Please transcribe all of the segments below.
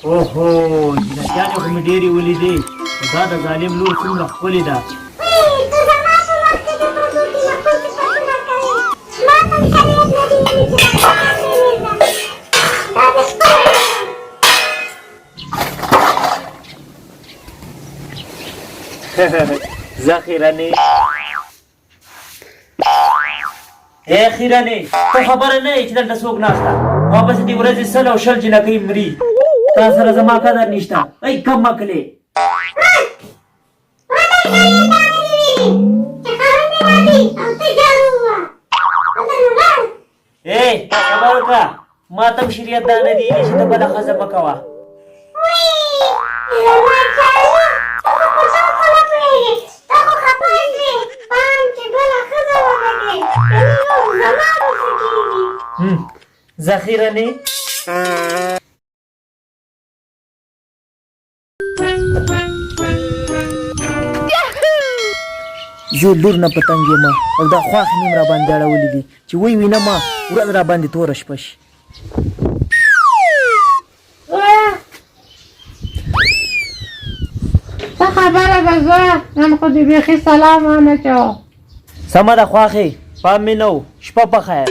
اوهو جنتیانې خو مې ډېرې ولیدې دا د ظالم لور څومره ښکلې ده زه خیرنې خیرنې ته خبره نه یې چې دلته څوک ناسته واپس دې ورځې سل او شل جنکۍ مري تا سره زما قدر نشته ای کم مکلې خبر وکړه ما ته هم شریعت دا نه دی چې ته بله ښځه مه کوه ذخیرنې زه لور نه پتنګ یم او دا خواښ مې را باندې اړولي دي چې وی وینه ما ورځ را باندې توره شپه شي څه خبره ده زویه نن خو دې بیخي سلام ونه چو سمه ده خواښې پام مې نه و شپه په خیر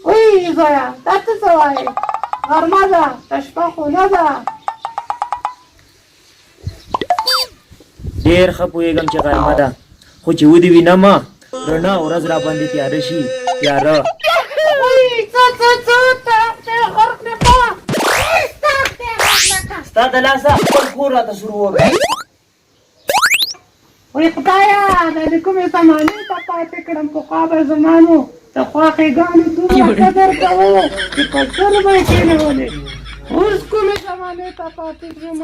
وی زویه دا ته څه وایې غرمه ده ته شپه خو نه ده ډېر ښه پوهېږم چې غرمه ده خو چې ودې وینمه رڼا ورځ را باندې تیاره شي تیاره ستا د لاسه خپل کور راته شروع وکړه وی خدایه دا د کومې زمانې ته پاتې کړم پخوا به زمانو د خواښېګانو دومره قدر کوو چې په سر به یې کېنولې اوس کومې زمانې ته پاتې شوم